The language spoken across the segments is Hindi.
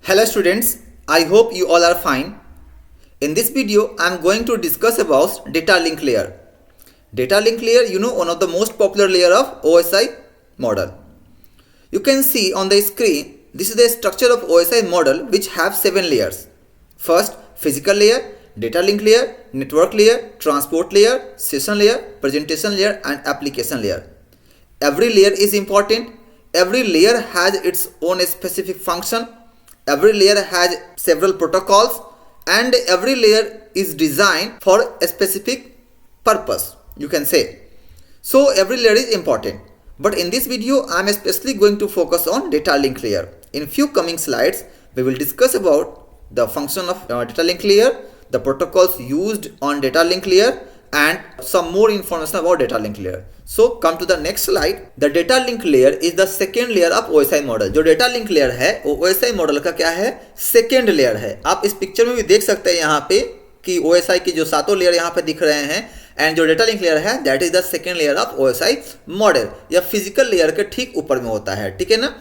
Hello students, I hope you all are fine. In this video, I am going to discuss about data link layer. Data link layer, one of the most popular layer of OSI model. You can see on the screen, this is the structure of OSI model which have 7 layers. First, physical layer, data link layer, network layer, transport layer, session layer, presentation layer and application layer. Every layer is important. Every layer has its own specific function. Every layer has several protocols and every layer is designed for a specific purpose, you can say. So every layer is important. But in this video, I am especially going to focus on data link layer. In few coming slides, we will discuss about the function of data link layer, the protocols used on data link layer and some more information about data link layer. So come to the next slide. The data link layer is the second layer of OSI model. जो data link layer है वो OSI model का क्या है, second layer है. आप इस पिक्चर में भी देख सकते हैं यहाँ पे कि OSI की जो सातों लेयर यहाँ पे दिख रहे हैं एंड जो डेटा लिंक लेयर है that is the second layer of OSI model. या फिजिकल लेयर के ठीक ऊपर में होता है, ठीक है ना.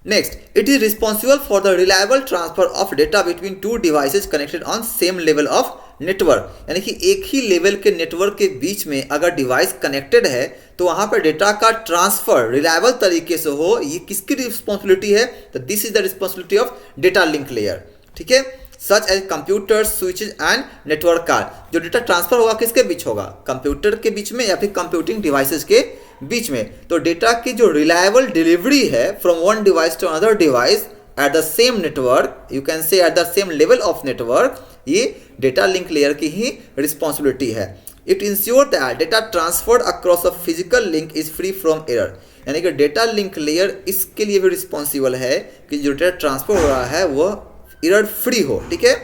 Next, it is responsible for the reliable transfer of data between two devices connected on same level of network. यानी कि एक ही लेवल के नेटवर्क के बीच में अगर डिवाइस कनेक्टेड है तो वहां पर डेटा का ट्रांसफर रिलायबल तरीके से हो, ये किसकी रिस्पॉन्सिबिलिटी है? तो this is the responsibility of data link layer, ठीक है. Such as computer switches and network card. जो डेटा ट्रांसफर होगा किसके बीच होगा? कंप्यूटर के बीच में या फिर कंप्यूटिंग डिवाइसेस के बीच में. तो डेटा की जो रिलायबल डिलीवरी है from one device to another device at the same network, you can say at the same level of network, ये डेटा लिंक लेयर की ही रिस्पॉन्सिबिलिटी है. It ensure that data transferred across a physical link is free from error. यानी कि डेटा लिंक लेयर इसके लिए भी रिस्पॉन्सिबल है कि जो डेटा ट्रांसफर हो रहा है वह एरर फ्री हो, ठीक है.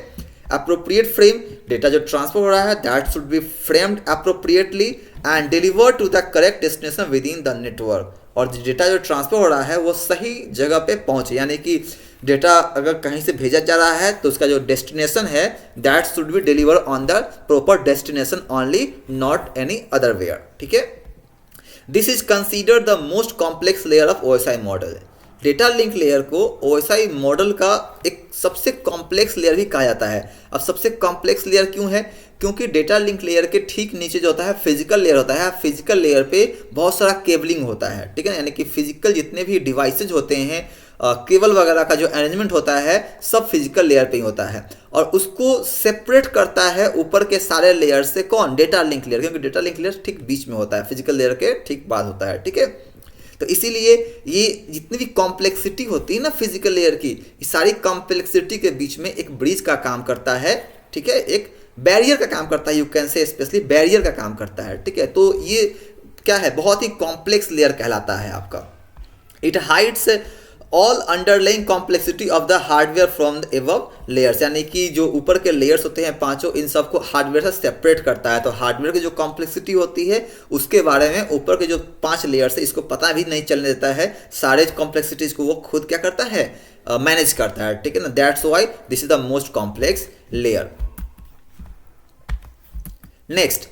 अप्रोप्रिएट फ्रेम, डेटा जो ट्रांसफर हो रहा है that should be framed appropriately and deliver to the correct destination within the network. और डेटा जो ट्रांसफर हो रहा है वो सही जगह पे पहुंचे. यानी कि डेटा अगर कहीं से भेजा जा रहा है तो उसका जो डेस्टिनेशन है that should be deliver on the proper destination only, not any other where, ठीक है. This is considered the most complex layer of OSI model. Data link layer को OSI मॉडल का एक सबसे कॉम्प्लेक्स लेयर भी कहा जाता है. अब सबसे कॉम्प्लेक्स लेयर क्यों है? क्योंकि डेटा लिंक लेयर के ठीक नीचे जो होता है फिजिकल लेयर होता है. फिजिकल लेयर पे बहुत सारा केबलिंग होता है, ठीक है. यानी कि फिजिकल जितने भी डिवाइसेज होते हैं, केबल वगैरह का जो अरेंजमेंट होता है सब फिजिकल लेयर पे ही होता है. और उसको सेपरेट करता है ऊपर के सारे लेयर से कौन? Data link layer. क्योंकि डेटा लिंक लेयर ठीक बीच में होता है, फिजिकल लेयर के ठीक बाद होता है, ठीक है. तो इसीलिए ये जितनी भी कॉम्प्लेक्सिटी होती है ना फिजिकल लेयर की, ये सारी कॉम्प्लेक्सिटी के बीच में एक ब्रिज का काम करता है, ठीक है. एक बैरियर का काम करता है, यू कैन से स्पेशली बैरियर का काम करता है, ठीक है. तो ये क्या है? बहुत ही कॉम्प्लेक्स लेयर कहलाता है आपका. It hides all underlying complexity of the hardware from the above layers. यानी कि जो ऊपर के लेयर्स होते हैं पांचों, इन सबको हार्डवेयर से सेपरेट करता है. तो हार्डवेयर की जो कॉम्प्लेक्सिटी होती है उसके बारे में ऊपर के जो 5 लेयर्स है इसको पता भी नहीं चलने देता है. सारे कॉम्प्लेक्सिटीज को वो खुद क्या करता है? मैनेज करता है, ठीक है ना. That's why this is the most complex layer. Next,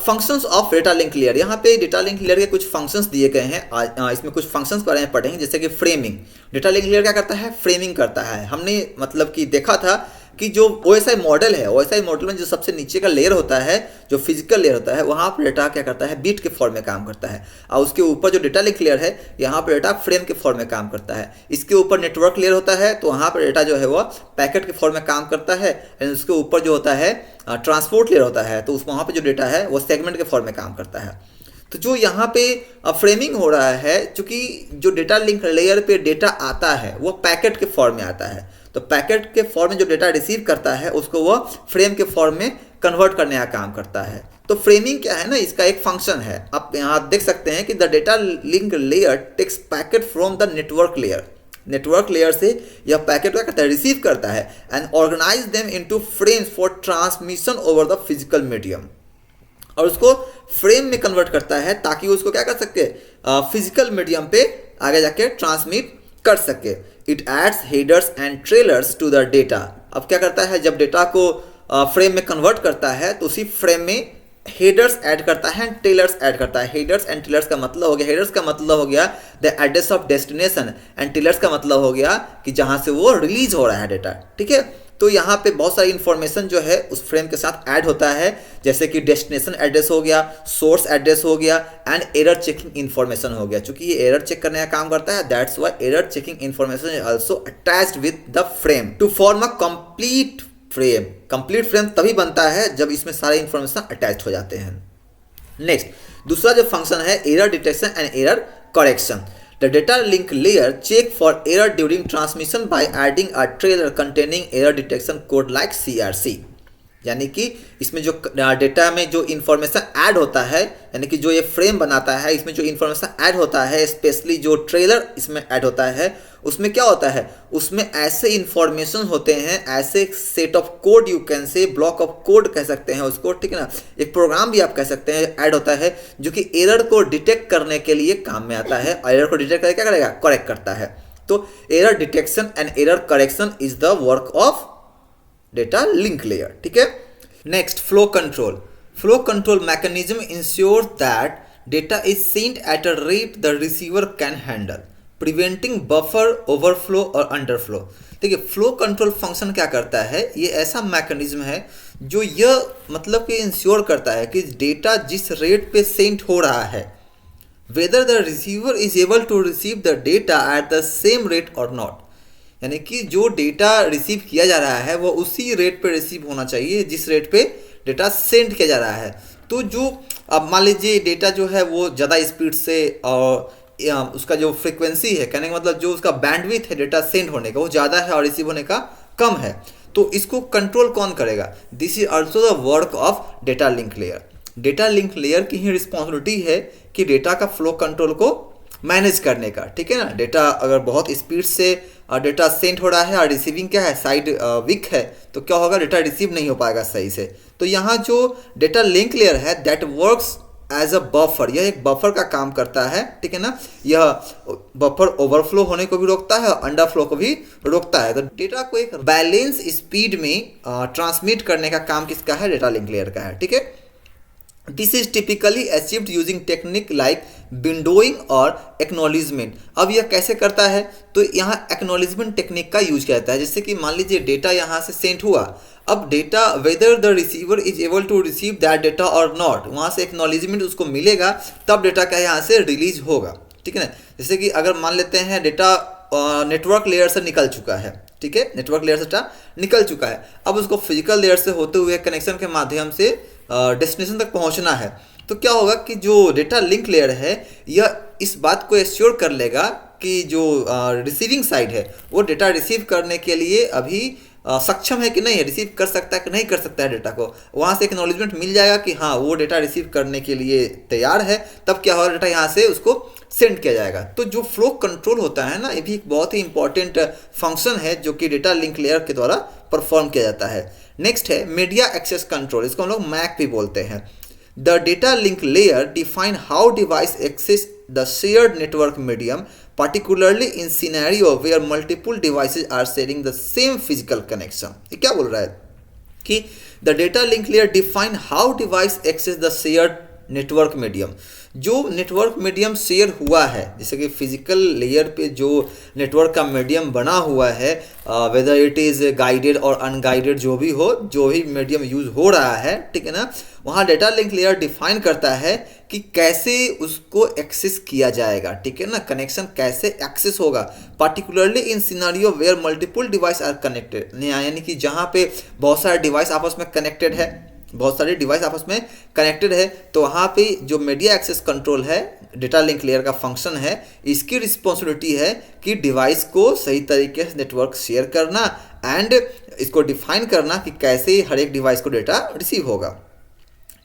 functions of data link layer. यहाँ पे डेटा लिंक लेयर के कुछ फंक्शंस दिए गए हैं. इसमें कुछ फंक्शंस बारे में पढ़ेंगे, जैसे कि फ्रेमिंग. डेटा लिंक लेयर क्या करता है? फ्रेमिंग करता है. हमने मतलब कि देखा था कि जो OSI मॉडल है, OSI मॉडल में जो सबसे नीचे का लेयर होता है, जो फिजिकल लेयर होता है, वहाँ पर डेटा क्या करता है? बीट के फॉर्म में काम करता है. और उसके ऊपर जो डेटा लिंक लेयर है यहाँ पर डेटा फ्रेम के फॉर्म में काम करता है. इसके ऊपर नेटवर्क लेयर होता है तो वहाँ पर डेटा जो है वो पैकेट के फॉर्म में काम करता है. एंड उसके ऊपर जो होता है ट्रांसपोर्ट लेयर होता है तो उस वहाँ पे जो डेटा है वो सेगमेंट के फॉर्म में काम करता है. तो जो यहाँ पे फ्रेमिंग हो रहा है, चूंकि जो डेटा लिंक लेयर पे डेटा आता है वो पैकेट के फॉर्म में आता है, तो पैकेट के फॉर्म में जो डेटा रिसीव करता है उसको वो फ्रेम के फॉर्म में कन्वर्ट करने का काम करता है. तो फ्रेमिंग क्या है ना, इसका एक फंक्शन है. आप यहाँ देख सकते हैं कि the data link layer takes packet from the network layer. Network layer से यह पैकेट क्या करता है? रिसीव करता है and organise them into frames for transmission over the physical medium. और उसको फ्रेम में कन्वर्ट करता है ताकि उसको क्या कर सके? फिजिकल मीडियम पे आगे जाके ट्रांसमिट कर सके. It adds headers and trailers to the data. अब क्या करता है? जब डेटा को फ्रेम में कन्वर्ट करता है तो उसी फ्रेम में हेडर्स ऐड करता है एंड टेलर्स ऐड करता है। हेडर्स एंड टेलर्स का मतलब हो गया, हेडर्स का मतलब हो गया the address of destination and trailers का मतलब हो गया कि जहां से वो रिलीज हो रहा है डेटा। ठीक है, तो यहाँ पे बहुत सारी इंफॉर्मेशन जो है उस फ्रेम के साथ ऐड होता है, जैसे कि डेस्टिनेशन एड्रेस हो गया, सोर्स एड्रेस हो गया एंड एरर चेकिंग इन्फॉर्मेशन हो गया। चूंकि ये एरर चेक करने का काम करता है, that's why error checking information is also attached with the frame to form a complete frame. Complete frame तभी बनता है जब इसमें सारे इंफॉर्मेशन अटैच हो जाते हैं। नेक्स्ट, दूसरा जो फंक्शन है error detection and error correction. The data link layer check for error during transmission by adding a trailer containing error detection code like CRC। यानी कि इसमें जो डेटा में जो इन्फॉर्मेशन ऐड होता है, यानी कि जो ये फ्रेम बनाता है, इसमें जो इन्फॉर्मेशन ऐड होता है, स्पेशली जो ट्रेलर इसमें ऐड होता है, उसमें क्या होता है, उसमें ऐसे इन्फॉर्मेशन होते हैं, ऐसे set of code, you can से ब्लॉक ऑफ कोड कह सकते हैं उसको, ठीक है ना, एक प्रोग्राम भी आप कह सकते हैं, ऐड होता है जो कि एरर को डिटेक्ट करने के लिए काम में आता है। एरर को डिटेक्ट करके क्या करेगा, करेक्ट करता है। तो error detection and error correction is the work of data link layer. ठीक है, next, flow control. Flow control mechanism ensure that data is sent at a rate the receiver can handle, preventing buffer overflow और अंडरफ्लो। देखिए, फ्लो कंट्रोल फंक्शन क्या करता है, ये ऐसा मैकेनिज्म है जो यह मतलब कि इंश्योर करता है कि डेटा जिस रेट पे सेंट हो रहा है, whether the receiver is able to receive the data at the same rate और नॉट। यानी कि जो डेटा रिसीव किया जा रहा है वो उसी रेट पे रिसीव होना चाहिए जिस रेट पे डेटा सेंड किया जा रहा है। तो जो अब मान लीजिए डेटा जो है वो ज़्यादा स्पीड से और उसका जो फ्रीक्वेंसी है, कहने का मतलब जो उसका बैंडविड्थ है डेटा सेंड होने का वो ज़्यादा है और रिसीव होने का कम है, तो इसको कंट्रोल कौन करेगा? This is also the work of data link layer. Data link layer की ही रिस्पॉन्सिबिलिटी है कि डेटा का फ्लो कंट्रोल को मैनेज करने का। ठीक है ना, डेटा अगर बहुत स्पीड से डेटा सेंड हो रहा है और रिसीविंग क्या है, साइड वीक है, तो क्या होगा, डेटा रिसीव नहीं हो पाएगा सही से। तो यहाँ जो डेटा लिंक लेयर है that works as a buffer, यह एक बफर का काम करता है। ठीक है ना, यह बफर ओवरफ्लो होने को भी रोकता है और अंडरफ्लो को भी रोकता है। तो डेटा को एक बैलेंस स्पीड में ट्रांसमिट करने का काम किसका है, डेटा लिंक लेयर का है। ठीक है, this is typically achieved using technique like windowing और एक्नॉलेजमेंट। अब यह कैसे करता है, तो यहाँ एक्नॉलेजमेंट टेक्निक का यूज किया जाता है। जैसे कि मान लीजिए डेटा यहाँ से सेंड हुआ, अब data whether the receiver is able to receive that data और नॉट, वहाँ से एक्नॉलेजमेंट उसको मिलेगा तब डेटा क्या यहाँ से रिलीज होगा। ठीक है ना, जैसे कि अगर मान लेते हैं डेटा नेटवर्क लेयर से निकल चुका है, ठीक है, नेटवर्क लेयर से डेटा निकल चुका है, अब उसको फिजिकल लेयर से होते हुए कनेक्शन के माध्यम से डेस्टिनेशन तक पहुंचना है, तो क्या होगा कि जो डेटा लिंक लेयर है यह इस बात को एश्योर कर लेगा कि जो रिसीविंग साइड है वो डेटा रिसीव करने के लिए अभी सक्षम है कि नहीं है, रिसीव कर सकता है कि नहीं कर सकता है डेटा को। वहाँ से एक एक्नॉलेजमेंट मिल जाएगा कि हाँ वो डेटा रिसीव करने के लिए तैयार है, तब क्या होगा, डेटा यहाँ से उसको सेंड किया जाएगा। तो जो फ्लो कंट्रोल होता है ना, ये भी एक बहुत ही इंपॉर्टेंट फंक्शन है जो कि डेटा लिंक लेयर के द्वारा परफॉर्म किया जाता है। नेक्स्ट है मीडिया एक्सेस कंट्रोल, इसको हम लोग मैक भी बोलते हैं। The data link layer define how device access the shared network medium, particularly in scenario where multiple devices are sharing the same physical connection। ये क्या बोल रहा है कि the data link layer define how device access the shared network medium। जो नेटवर्क मीडियम शेयर हुआ है, जैसे कि फिजिकल लेयर पे जो नेटवर्क का मीडियम बना हुआ है, वेदर इट इज़ गाइडेड और अनगाइडेड, जो भी हो, जो भी मीडियम यूज हो रहा है, ठीक है ना, वहाँ डेटा लिंक लेयर डिफाइन करता है कि कैसे उसको एक्सेस किया जाएगा। ठीक है ना, कनेक्शन कैसे एक्सेस होगा, particularly in scenario where multiple device are connected, यानी कि जहाँ पे बहुत सारे डिवाइस आपस में कनेक्टेड है, बहुत सारे डिवाइस आपस में कनेक्टेड है, तो वहाँ पे जो मीडिया एक्सेस कंट्रोल है, डेटा लिंक लेयर का फंक्शन है, इसकी रिस्पॉन्सिबिलिटी है कि डिवाइस को सही तरीके से नेटवर्क शेयर करना एंड इसको डिफाइन करना कि कैसे हर एक डिवाइस को डेटा रिसीव होगा।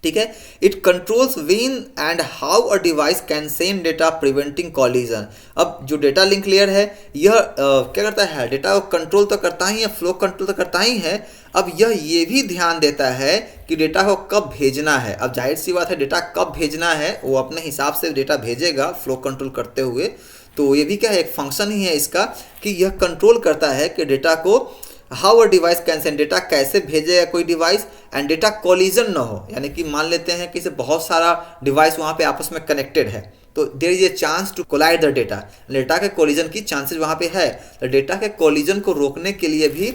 ठीक है, it controls when and how a device can send data preventing collision. अब जो डेटा लिंक लेयर है यह क्या करता है, डेटा को कंट्रोल तो करता ही है, फ्लो कंट्रोल तो करता ही है, अब यह ये भी ध्यान देता है कि डेटा को कब भेजना है। अब जाहिर सी बात है, डेटा कब भेजना है वो अपने हिसाब से डेटा भेजेगा फ्लो कंट्रोल करते हुए। तो ये भी क्या है, एक फंक्शन ही है इसका कि यह कंट्रोल करता है कि डेटा को how a device can send data, कैसे भेजेगा कोई डिवाइस, एंड डेटा कोलिजन ना हो, यानी कि मान लेते हैं कि बहुत सारा डिवाइस वहाँ पे आपस में कनेक्टेड है तो there is a chance to collide the data, data के कोलिजन की चांसेस वहाँ पे है। तो डेटा के कोलिजन को रोकने के लिए भी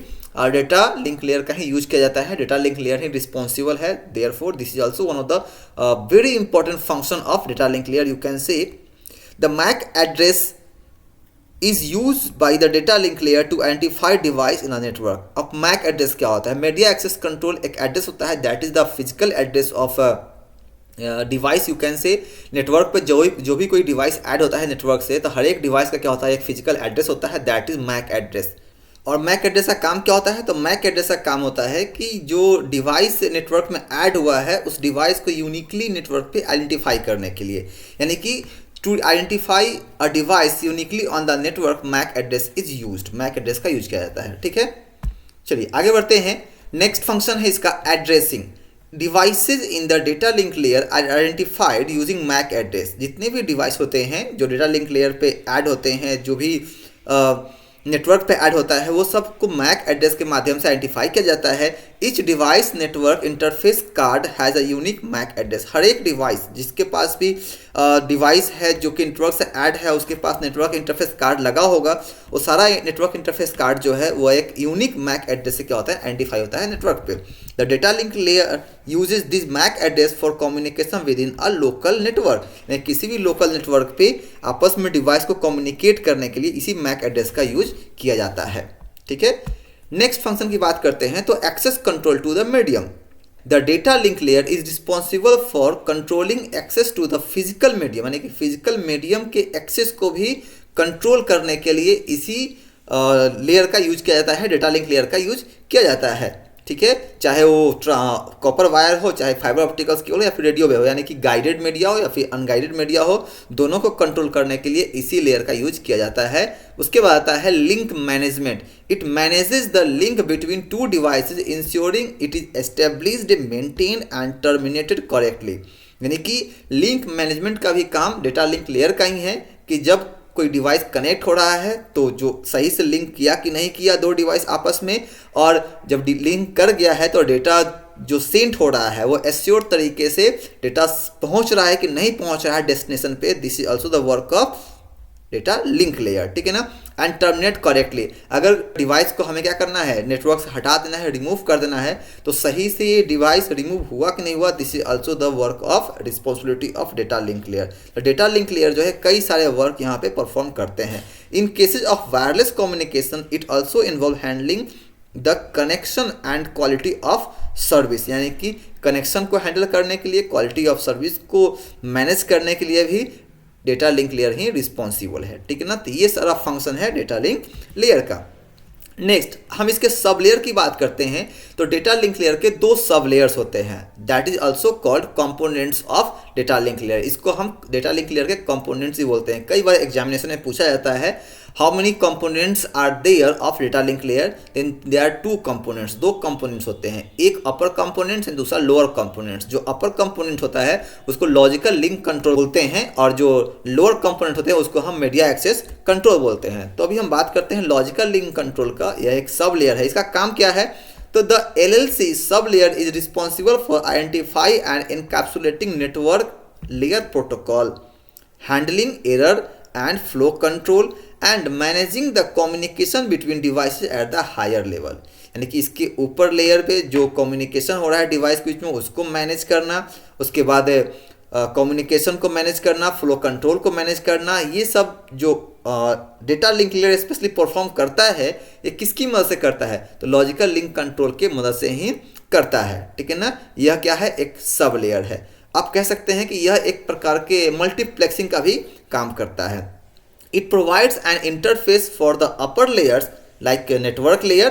डेटा लिंक लेयर का ही यूज किया जाता है, डेटा लिंक लेयर ही रिस्पॉन्सिबल है। Therefore this is also one of the very important function of data link layer. You can say the MAC address is used by the data link layer to identify device in a network. अब MAC एड्रेस क्या होता है? मीडिया एक्सेस कंट्रोल एक एड्रेस होता है, that is the physical address of device. You can से नेटवर्क पे जो भी कोई डिवाइस ऐड होता है नेटवर्क से, तो हर एक डिवाइस का क्या होता है, एक फिजिकल एड्रेस होता है, दैट इज मैक एड्रेस। और मैक एड्रेस का काम क्या होता है? तो मैक एड्रेस का काम होता है कि जो डिवाइस नेटवर्क में ऐड हुआ है उस डिवाइस को यूनिकली नेटवर्क पे आइडेंटिफाई करने के लिए, यानी कि to identify a device uniquely on the network MAC address is used, MAC address का यूज किया जाता है। ठीक है, चलिए आगे बढ़ते हैं। नेक्स्ट फंक्शन है इसका addressing. Devices in the data link layer are identified using MAC address. जितने भी डिवाइस होते हैं जो डेटा लिंक लेयर पे ऐड होते हैं, जो भी नेटवर्क पे ऐड होता है, वो सबको मैक एड्रेस के माध्यम से आइडेंटिफाई किया जाता है। Each device network interface card has a unique MAC address. हर एक डिवाइस जिसके पास भी डिवाइस है जो कि नेटवर्क से ऐड है, उसके पास नेटवर्क इंटरफेस कार्ड लगा होगा, वो सारा नेटवर्क इंटरफेस कार्ड जो है वो एक यूनिक मैक एड्रेस से क्या होता है, आइडेंटिफाई होता है नेटवर्क पे। The data link layer uses this MAC address for communication within a local network, यानी किसी भी लोकल नेटवर्क पे आपस में डिवाइस को कम्युनिकेट करने के लिए इसी मैक एड्रेस का यूज किया जाता है। ठीक है, नेक्स्ट फंक्शन की बात करते हैं तो access control to the medium. The data link layer is responsible for controlling access to the physical medium, यानी कि फिजिकल मीडियम के एक्सेस को भी कंट्रोल करने के लिए इसी लेयर का यूज किया जाता है, डेटा लिंक लेयर का यूज किया जाता है। ठीक है, चाहे वो कॉपर वायर हो, चाहे फाइबर ऑप्टिकल्स केबल हो, या फिर रेडियो वेव हो, यानी कि गाइडेड मीडिया हो या फिर अनगाइडेड मीडिया हो, दोनों को कंट्रोल करने के लिए इसी लेयर का यूज किया जाता है। उसके बाद आता है link management. It manages the link between two devices ensuring it is established, maintain and terminated correctly, यानी कि लिंक मैनेजमेंट का भी काम डेटा लिंक लेयर का ही है कि जब कोई डिवाइस कनेक्ट हो रहा है तो जो सही से लिंक किया कि नहीं किया दो डिवाइस आपस में, और जब लिंक कर गया है तो डेटा जो सेंड हो रहा है वो एश्योर तरीके से डेटा पहुंच रहा है कि नहीं पहुंच रहा है डेस्टिनेशन पे। This is also the work of data link layer. ठीक है ना, एंड टर्मिनेट करेक्टली। अगर डिवाइस को हमें क्या करना है, नेटवर्क से हटा देना है, रिमूव कर देना है, तो सही से ये डिवाइस रिमूव हुआ कि नहीं हुआ, this is also the work of responsibility of data link layer. तो डेटा लिंक लेयर जो है कई सारे वर्क यहाँ पे परफॉर्म करते हैं। In cases of wireless communication it also involve handling the connection and quality of service, यानी कि कनेक्शन को हैंडल करने के लिए, क्वालिटी ऑफ सर्विस को मैनेज करने के लिए भी डेटा लिंक लेयर ही रिस्पॉन्सिबल है। ठीक है ना, तो ये सारा फंक्शन है डेटा लिंक लेयर का। नेक्स्ट हम इसके सब लेयर की बात करते हैं तो डेटा लिंक लेयर के दो सब लेयर्स होते हैं, that is also called components of data link layer. इसको हम डेटा लिंक लेयर के कंपोनेंट्स ही बोलते हैं। कई बार एग्जामिनेशन में पूछा जाता है how many components are there of data link layer, then there are two components, दो कंपोनेंट्स होते हैं, एक अपर कंपोनेंट्स एंड दूसरा लोअर कंपोनेंट्स। जो अपर कंपोनेंट होता है उसको लॉजिकल लिंक कंट्रोल बोलते हैं, और जो लोअर कंपोनेंट होते हैं उसको हम मीडिया एक्सेस कंट्रोल बोलते हैं। तो अभी हम बात करते हैं लॉजिकल लिंक कंट्रोल का। यह एक सब लेयर है, इसका काम क्या है, तो the LLC sub layer is responsible for identify and encapsulating network layer protocol, handling error and flow control and managing the communication between devices at the higher level, यानी कि इसके ऊपर लेयर पे जो कम्युनिकेशन हो रहा है डिवाइस के बीच में उसको मैनेज करना, उसके बाद कम्युनिकेशन को मैनेज करना, फ्लो कंट्रोल को मैनेज करना, ये सब जो data link layer specially perform करता है ये किसकी मदद से करता है, तो लॉजिकल लिंक कंट्रोल के मदद से ही करता है। ठीक है ना, यह क्या है, एक सब लेयर है। आप कह सकते हैं कि यह एक प्रकार के मल्टीप्लेक्सिंग का भी काम करता है। It provides an interface for the upper layers like a network layer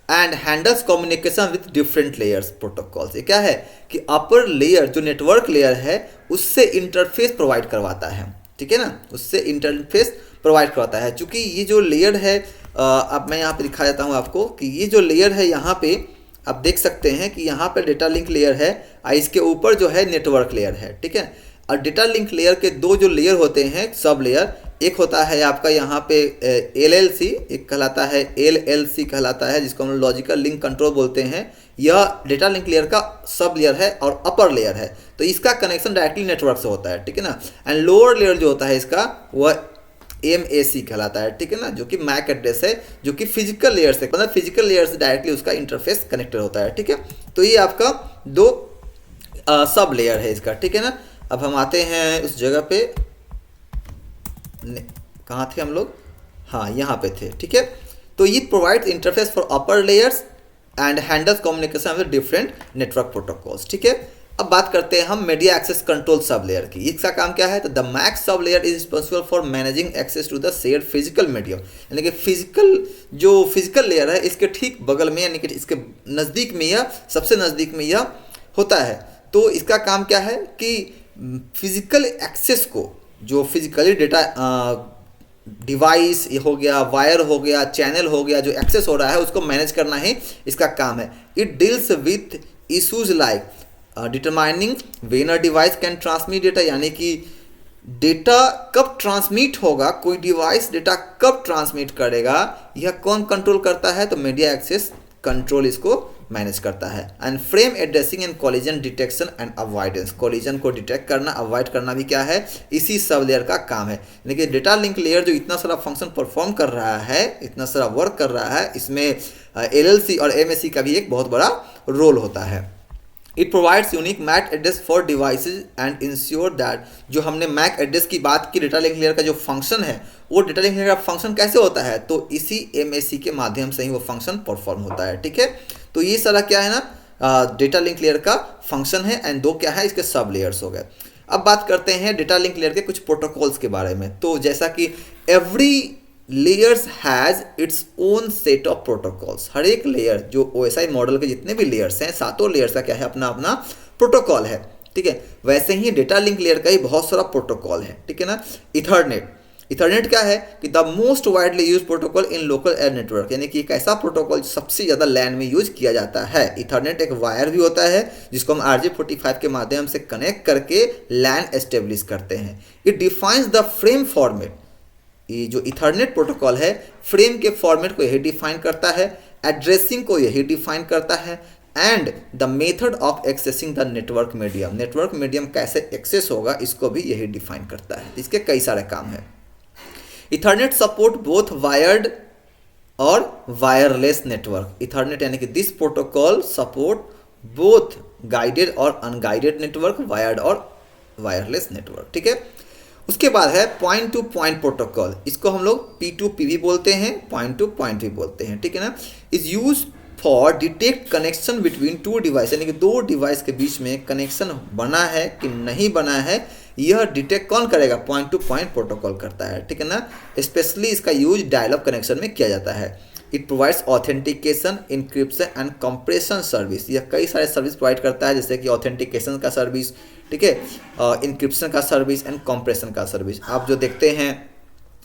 and handles communication with different layers protocols। ये क्या है कि upper layer जो network layer है उससे इंटरफेस प्रोवाइड करवाता है। ठीक है ना, उससे इंटरफेस प्रोवाइड करवाता है। चूँकि ये जो लेयर है अब मैं यहाँ पे दिखा देता हूँ आपको कि ये जो लेयर है यहाँ पे आप देख सकते हैं कि यहाँ पे डेटा लिंक लेयर है, इसके ऊपर जो है नेटवर्क लेयर है। ठीक है, और डेटा लिंक लेयर के दो जो लेयर होते हैं सब लेयर, एक होता है आपका यहाँ पे LLC, एक कहलाता है LLC कहलाता है, जिसको हम लॉजिकल लिंक कंट्रोल बोलते हैं। यह डेटा लिंक लेयर का सब लेयर है और अपर लेयर है, तो इसका कनेक्शन डायरेक्टली नेटवर्क से होता है, ठीक है ना। एंड लोअर लेयर जो होता है इसका वह MAC कहलाता है, ठीक है ना, जो कि मैक एड्रेस है, जो कि फिजिकल लेयर से, मतलब फिजिकल लेयर से डायरेक्टली उसका इंटरफेस कनेक्टेड होता है, ठीक है। तो ये आपका दो सब लेयर है इसका, ठीक है ना। अब हम आते हैं उस जगह पे, कहाँ थे हम लोग, हाँ यहाँ पे थे, ठीक है। तो ये provides interface for upper layers and handles communication with different network protocols, ठीक है। अब बात करते हैं हम media access control sub layer की। इसका काम क्या है, तो the MAC sub layer is responsible for managing access to the shared physical medium, यानी कि फिजिकल लेयर है इसके ठीक बगल में, यानी कि इसके नज़दीक में, यह सबसे नज़दीक में यह होता है। तो इसका काम क्या है कि फिजिकल एक्सेस को, जो फिजिकली डेटा डिवाइस हो गया, वायर हो गया, चैनल हो गया, जो एक्सेस हो रहा है उसको मैनेज करना ही इसका काम है। It deals with issues like determining when a device can transmit data, यानी कि डेटा कब ट्रांसमिट होगा, कोई डिवाइस डेटा कब ट्रांसमिट करेगा, यह कौन कंट्रोल करता है, तो मीडिया एक्सेस कंट्रोल इसको मैनेज करता है। And frame addressing and collision detection and avoidance, collision को डिटेक्ट करना, अवॉइड करना भी क्या है, इसी सब लेयर का काम है। लेकिन डेटा लिंक लेयर जो इतना सारा फंक्शन परफॉर्म कर रहा है, इतना सारा वर्क कर रहा है, इसमें LLC और MAC का भी एक बहुत बड़ा रोल होता है। It provides unique MAC address for devices and ensure that, जो हमने मैक एड्रेस की बात की, डेटा लिंक लेयर का जो फंक्शन है, वो डेटा लिंक लेयर का फंक्शन कैसे होता है, तो इसी MAC के माध्यम से ही वो फंक्शन परफॉर्म होता है, ठीक है। तो ये सारा क्या है ना, डेटा लिंक लेयर का फंक्शन है, एंड दो क्या है, इसके सब लेयर्स हो गए। अब बात करते हैं डेटा लिंक लेयर के कुछ प्रोटोकॉल्स के बारे में। तो जैसा कि every layers has its own set of protocols, हर एक लेयर जो OSI मॉडल के जितने भी लेयर्स हैं, सातों लेयर्स का क्या है, अपना अपना प्रोटोकॉल है, ठीक है। वैसे ही डेटा लिंक लेयर का ही बहुत सारा प्रोटोकॉल है, ठीक है ना। इथरनेट क्या है कि the most widely use protocol in local air network, यानी कि एक ऐसा प्रोटोकॉल सबसे ज़्यादा लैन में यूज किया जाता है। इथरनेट एक वायर भी होता है जिसको हम RJ45 के माध्यम से कनेक्ट करके लैन एस्टेब्लिश करते हैं। It defines the frame format, ये जो इथरनेट प्रोटोकॉल है, फ्रेम के फॉर्मेट को यही डिफाइन करता है, एड्रेसिंग को यही डिफाइन करता है, and the method of accessing the network medium कैसे एक्सेस होगा, इसको भी यही डिफाइन करता है। इसके कई सारे काम हैं। इथरनेट सपोर्ट बोथ वायर्ड और वायरलेस नेटवर्क। इथरनेट यानी कि this protocol support both guided और अनगाइडेड नेटवर्क, वायर्ड और वायरलेस नेटवर्क, ठीक है। उसके बाद है पॉइंट टू पॉइंट प्रोटोकॉल, इसको हम लोग P2P भी बोलते हैं, पॉइंट टू पॉइंट भी बोलते हैं, ठीक है ना। Is use for detect connection between two device, यानी कि दो डिवाइस के बीच में कनेक्शन बना है कि नहीं बना है, यह डिटेक्ट कौन करेगा, पॉइंट टू पॉइंट प्रोटोकॉल करता है, ठीक है ना। स्पेशली इसका यूज डायल अप कनेक्शन में किया जाता है। It provides authentication, encryption and compression service, यह कई सारे सर्विस प्रोवाइड करता है, जैसे कि ऑथेंटिकेशन का सर्विस, ठीक है, इंक्रिप्शन का सर्विस एंड कंप्रेशन का सर्विस। आप जो देखते हैं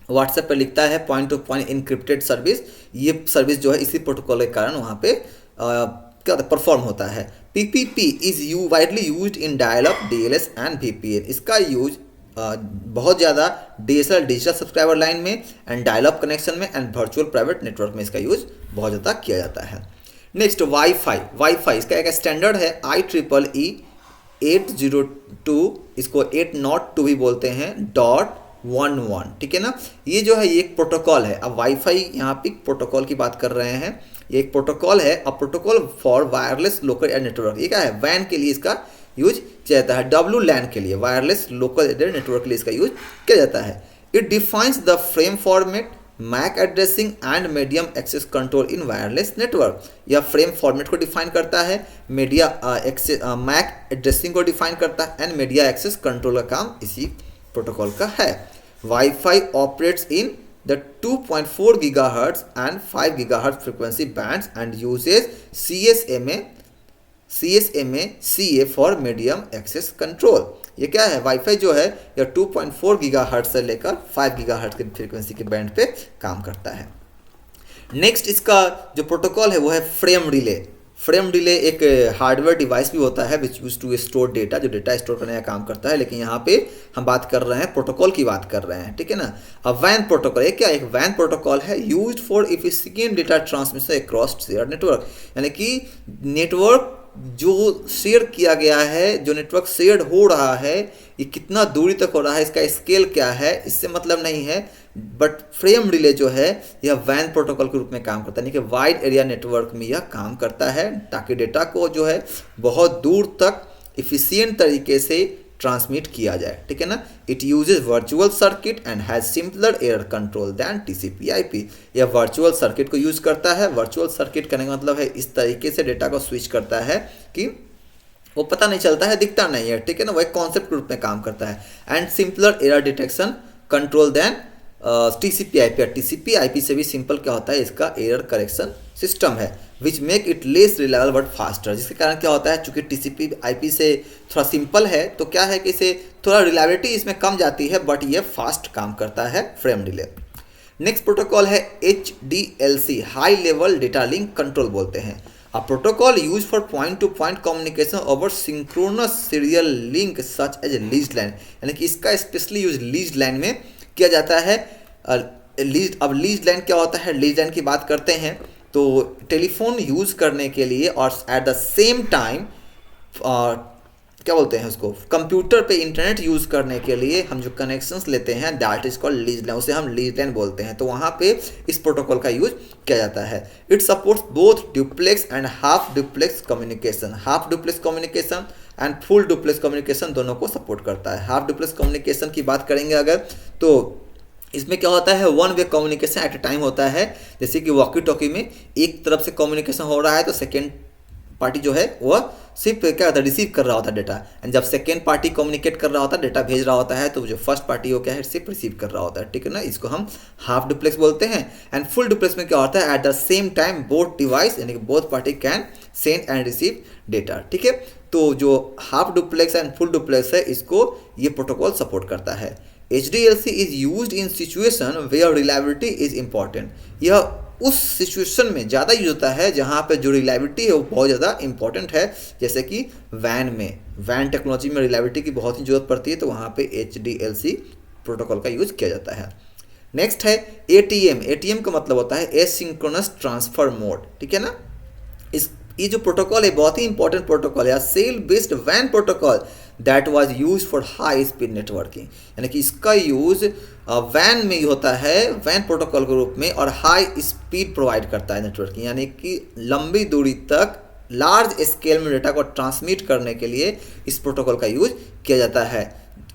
व्हाट्सएप पर लिखता है point to point encrypted service, ये सर्विस जो है इसी प्रोटोकॉल के कारण वहाँ पे क्या परफॉर्म होता है। PPP is widely used in dial up, DLS and VPN, इसका यूज बहुत ज़्यादा DSL डिजिटल सब्सक्राइबर लाइन में एंड डायल अप कनेक्शन में एंड वर्चुअल प्राइवेट नेटवर्क में इसका यूज बहुत ज़्यादा किया जाता है। नेक्स्ट वाईफाई इसका एक स्टैंडर्ड है IEEE 802, इसको 802 भी बोलते हैं, .11, ठीक है ना। ये जो है ये एक प्रोटोकॉल है। अब वाईफाई यहाँ पे प्रोटोकॉल की बात कर रहे हैं, ये एक प्रोटोकॉल है, अब protocol for wireless local air network, ये क्या है, वैन के लिए इसका यूज किया जाता है, WLAN के लिए, वायरलेस लोकल एयर नेटवर्क के लिए इसका यूज किया जाता है। It defines the frame format, MAC addressing and medium access control in wireless network, यह फ्रेम फॉर्मेट को डिफाइन करता है, मैक एड्रेसिंग को डिफाइन करता है एंड मीडिया एक्सेस कंट्रोल का काम इसी प्रोटोकॉल का है। Wifi operates in the 2.4 GHz and 5 GHz frequency bands and uses CSMA CA for medium access control। ये क्या है, वाईफाई जो है यह 2.4 GHz से लेकर 5 GHz के फ्रीक्वेंसी के बैंड पे काम करता है। नेक्स्ट इसका जो प्रोटोकॉल है वो है फ्रेम रिले। फ्रेम डिले एक हार्डवेयर डिवाइस भी होता है which use to store data, जो डेटा स्टोर करने का काम करता है, लेकिन यहाँ पे हम बात कर रहे हैं प्रोटोकॉल की बात कर रहे हैं, ठीक है ना। अब वैन प्रोटोकॉल एक क्या, एक वैन प्रोटोकॉल है used for efficient data transmission across share network, यानी कि नेटवर्क जो शेयर किया गया है, जो नेटवर्क शेयर हो रहा है, ये कितना दूरी तक हो रहा है, इसका स्केल क्या है, इससे मतलब नहीं है, बट फ्रेम डिले जो है यह वैन प्रोटोकॉल के रूप में काम करता है, यानी कि वाइड एरिया नेटवर्क में यह काम करता है ताकि डेटा को जो है बहुत दूर तक इफिशिएंट तरीके से ट्रांसमिट किया जाए, ठीक है ना। It uses virtual circuit and has simpler error control than TCP/IP। यह वर्चुअल सर्किट को यूज करता है। वर्चुअल सर्किट करने का मतलब है इस तरीके से डेटा को स्विच करता है कि वो पता नहीं चलता है, दिखता नहीं है, ठीक है ना, वो एक कॉन्सेप्ट के रूप में काम करता है। And simpler error detection control than TCP/IP। TCP/IP से भी सिंपल क्या होता है, इसका एरर करेक्शन सिस्टम है which make it less reliable but faster. जिसके कारण क्या होता है, चूंकि TCP/IP से थोड़ा सिंपल है तो क्या है कि इसे थोड़ा रिलायबिलिटी इसमें कम जाती है, बट ये फास्ट काम करता है फ्रेम डिले। नेक्स्ट प्रोटोकॉल है HDLC, high level data link control बोलते हैं। A protocol use for point to point communication over synchronous serial link such as lease line, यानी कि इसका स्पेशली यूज लीज लाइन में किया जाता है। अब लीज लाइन क्या होता है, लीज लाइन की बात करते हैं तो टेलीफोन यूज़ करने के लिए और एट द सेम टाइम क्या बोलते हैं उसको, कंप्यूटर पे इंटरनेट यूज़ करने के लिए हम जो कनेक्शंस लेते हैं that is called lease line, उसे हम लीज लाइन बोलते हैं। तो वहाँ पे इस प्रोटोकॉल का यूज किया जाता है। It supports both duplex and half duplex communication. Half duplex communication and full duplex communication दोनों को सपोर्ट करता है। हाफ डुप्लेक्स कम्युनिकेशन की बात करेंगे अगर, तो इसमें क्या होता है, one way communication at A time होता है। जैसे कि वॉकी टॉकी में एक तरफ से कम्युनिकेशन हो रहा है तो सेकेंड पार्टी जो है वह सिर्फ क्या होता है, रिसीव कर रहा होता है डेटा, एंड जब सेकेंड पार्टी कम्युनिकेट कर रहा होता है, डेटा भेज रहा होता है, तो जो फर्स्ट पार्टी वो क्या है, सिर्फ रिसीव कर रहा होता है, ठीक है ना। इसको हम हाफ डुप्लेक्स बोलते हैं। एंड फुल डुप्लेक्स में क्या होता है, at the same time both device यानी कि both party can send and receive data, ठीक है। तो जो half duplex and full duplex है, इसको ये प्रोटोकॉल सपोर्ट करता है। HDLC is used in situation where reliability is important. यह उस सिचुएशन में ज़्यादा यूज होता है जहाँ पे जो रिलायबिलिटी है वो बहुत ज़्यादा इंपॉर्टेंट है, जैसे कि वैन में, वैन टेक्नोलॉजी में रिलायबिलिटी की बहुत ही ज़रूरत पड़ती है, तो वहाँ पे HDLC प्रोटोकॉल का यूज किया जाता है। नेक्स्ट है ATM। ATM का मतलब होता है एसिंक्रोनस ट्रांसफर मोड, ठीक है ना। ये जो प्रोटोकॉल है बहुत ही इंपॉर्टेंट प्रोटोकॉल है, सेल बेस्ड वैन protocol that was use for high speed networking, यानी कि इसका यूज वैन में ही होता है, वैन प्रोटोकॉल के रूप में, और हाई स्पीड प्रोवाइड करता है नेटवर्किंग, यानी कि लंबी दूरी तक लार्ज स्केल में डेटा को ट्रांसमिट करने के लिए इस प्रोटोकॉल का यूज किया जाता है।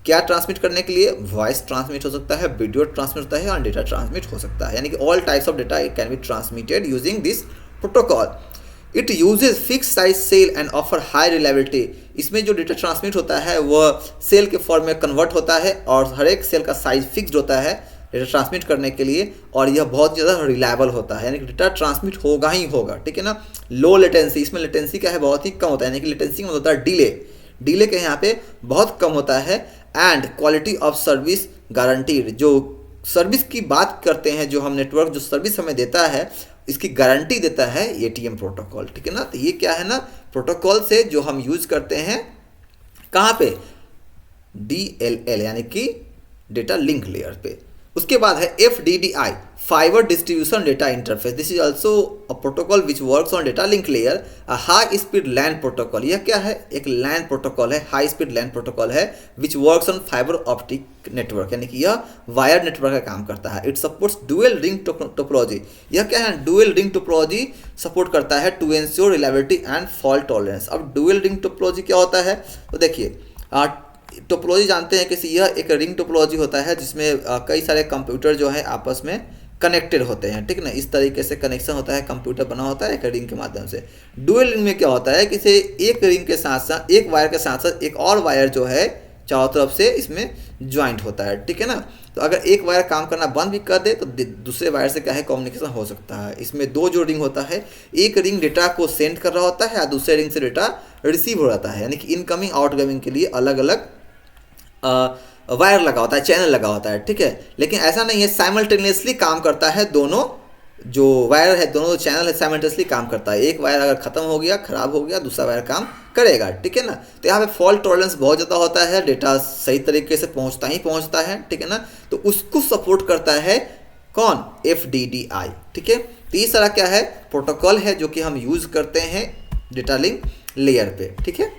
क्या ट्रांसमिट करने के लिए, वॉइस ट्रांसमिट हो सकता है, वीडियो ट्रांसमिट होता है और डेटा ट्रांसमिट हो सकता है, यानी कि all types of data can be transmitted using this protocol. It uses fix size cell and offer high reliability. इसमें जो डेटा ट्रांसमिट होता है वह सेल के फॉर्म में कन्वर्ट होता है और हर एक सेल का साइज फिक्स्ड होता है डेटा ट्रांसमिट करने के लिए, और यह बहुत ज़्यादा रिलायबल होता है, यानी कि डेटा ट्रांसमिट होगा ही होगा, ठीक है ना। लो लेटेंसी, इसमें लेटेंसी क्या है, बहुत ही कम होता है, यानी कि लेटेंसी में होता है डिले, डिले के यहाँ पे बहुत कम होता है। And quality of service guaranteed, जो सर्विस की बात करते हैं, जो हम नेटवर्क जो सर्विस हमें देता है इसकी गारंटी देता है ATM प्रोटोकॉल, ठीक है ना। तो ये क्या है ना, प्रोटोकॉल से जो हम यूज करते हैं कहाँ पे, DLL यानी कि डेटा लिंक लेयर पे। उसके बाद है FDDI, fibre distribution data interface. This is also a protocol which works on data link layer. High speed LAN protocol, यह क्या है, एक लैन प्रोटोकॉल है, हाई स्पीड लैन प्रोटोकॉल है which works on fibre optic network, यानी कि यह वायर नेटवर्क का काम करता है। It supports dual ring topology. यह क्या है, डुअल रिंग टोपोलॉजी सपोर्ट करता है to ensure reliability and fault tolerance. अब डुअल रिंग टोपोलॉजी क्या होता है, तो देखिए टोपोलॉजी जानते हैं कि यह एक रिंग टोपोलॉजी होता है जिसमें कई सारे कंप्यूटर जो है आपस में कनेक्टेड होते हैं, ठीक ना। इस तरीके से कनेक्शन होता है, कंप्यूटर बना होता है एक रिंग के माध्यम से। डुअल रिंग में क्या होता है कि एक रिंग के साथ साथ, एक वायर के साथ साथ एक और वायर जो है चारों तरफ से इसमें ज्वाइंट होता है, ठीक है ना। तो अगर एक वायर काम करना बंद भी कर दे तो दूसरे वायर से क्या है, कम्युनिकेशन हो सकता है। इसमें दो जो रिंग होता है, एक रिंग डेटा को सेंड कर रहा होता है और दूसरे रिंग से डेटा रिसीव हो जाता है, यानी कि इनकमिंग आउटगोइंग के लिए अलग अलग वायर लगा होता है, चैनल लगा होता है, ठीक है। लेकिन ऐसा नहीं है, साइमल्टेनियसली काम करता है दोनों जो वायर है, दोनों चैनल है साइमल्टेनियसली काम करता है। एक वायर अगर ख़त्म हो गया, ख़राब हो गया, दूसरा वायर काम करेगा, ठीक है ना। तो यहाँ पे फॉल्ट टॉलरेंस बहुत ज़्यादा होता है, डेटा सही तरीके से पहुँचता है, ठीक है ना। तो उसको सपोर्ट करता है कौन, FDDI, ठीक है। तीसरा क्या है, प्रोटोकॉल है जो कि हम यूज़ करते हैं डेटा लिंक लेयर पे, ठीक है।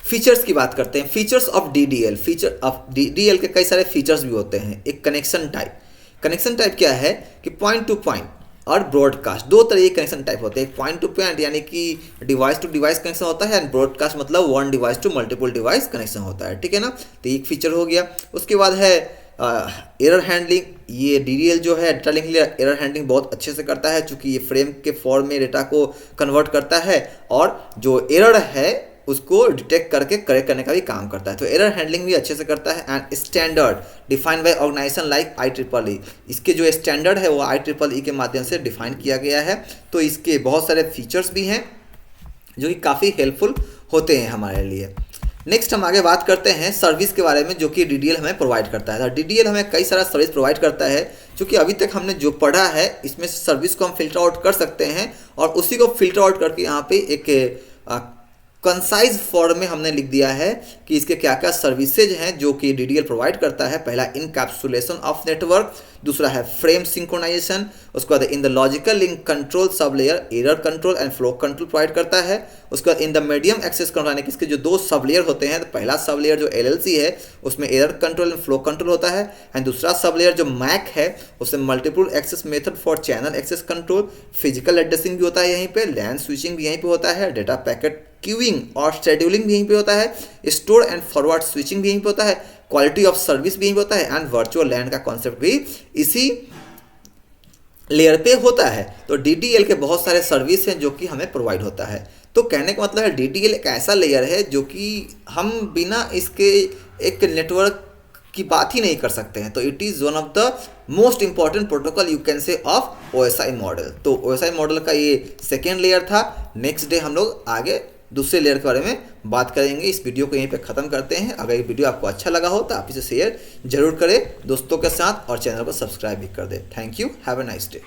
फीचर्स की बात करते हैं, features of DDL। Feature of DDL के कई सारे फीचर्स भी होते हैं। एक कनेक्शन टाइप क्या है कि पॉइंट टू पॉइंट और ब्रॉडकास्ट, दो तरह के कनेक्शन टाइप होते हैं। एक पॉइंट टू पॉइंट यानी कि डिवाइस टू डिवाइस कनेक्शन होता है, एंड ब्रॉडकास्ट मतलब one device to multiple device connection होता है, ठीक है ना। तो एक फीचर हो गया। उसके बाद है एरर हैंडलिंग। ये DDL जो है, data link layer, error handling बहुत अच्छे से करता है, चूँकि ये फ्रेम के फॉर्म में डेटा को कन्वर्ट करता है और जो एरर है उसको डिटेक्ट करके करेक्ट करने का भी काम करता है। तो एरर हैंडलिंग भी अच्छे से करता है। And standard defined by organisation like IEEE। इसके जो स्टैंडर्ड है वो IEEE के माध्यम से डिफाइन किया गया है। तो इसके बहुत सारे फीचर्स भी हैं जो कि काफ़ी हेल्पफुल होते हैं हमारे लिए। नेक्स्ट हम आगे बात करते हैं सर्विस के बारे में, जो कि DDL हमें प्रोवाइड करता है। DDL हमें कई सारा सर्विस प्रोवाइड करता है, क्योंकि अभी तक हमने जो पढ़ा है इसमें से सर्विस को हम फिल्टर आउट कर सकते हैं और उसी को फिल्टर आउट करके यहाँ पे एक कंसाइज फॉर्म में हमने लिख दिया है कि इसके क्या क्या सर्विसेज हैं जो कि DDL प्रोवाइड करता है। पहला इनकैप्सुलेशन ऑफ नेटवर्क, दूसरा है फ्रेम सिंक्रोनाइजेशन, उसके बाद in the logical link control sub layer error control and flow control provide करता है। उसके बाद in the medium access control, यानी कि इसके जो दो सब लेयर होते हैं, तो पहला सब लेयर जो LLC है उसमें error control and flow control होता है, एंड दूसरा सब लेयर जो MAC है उसमें multiple access method for channel access control, physical addressing भी होता है यहीं पे, लैन स्विचिंग भी यहीं पे होता है, डेटा पैकेट क्यूइंग और शेड्यूलिंग भी यहीं पे होता है, स्टोर एंड फॉरवर्ड स्विचिंग भी यहीं पे होता है, क्वालिटी ऑफ सर्विस भी यहीं पे होता है, एंड वर्चुअल लैन का कॉन्सेप्ट भी इसी लेयर पे होता है। तो DDL के बहुत सारे सर्विस हैं जो कि हमें प्रोवाइड होता है। तो कहने का मतलब है DDL एक ऐसा लेयर है जो कि हम बिना इसके एक नेटवर्क की बात ही नहीं कर सकते हैं। तो it is one of the most important protocol you can से ऑफ OSI मॉडल। तो OSI मॉडल का ये सेकेंड लेयर था। नेक्स्ट डे हम लोग आगे दूसरे लेयर के बारे में बात करेंगे। इस वीडियो को यहीं पे ख़त्म करते हैं। अगर ये वीडियो आपको अच्छा लगा हो तो आप इसे शेयर जरूर करें दोस्तों के साथ और चैनल को सब्सक्राइब भी कर दें। Thank you, have a nice day.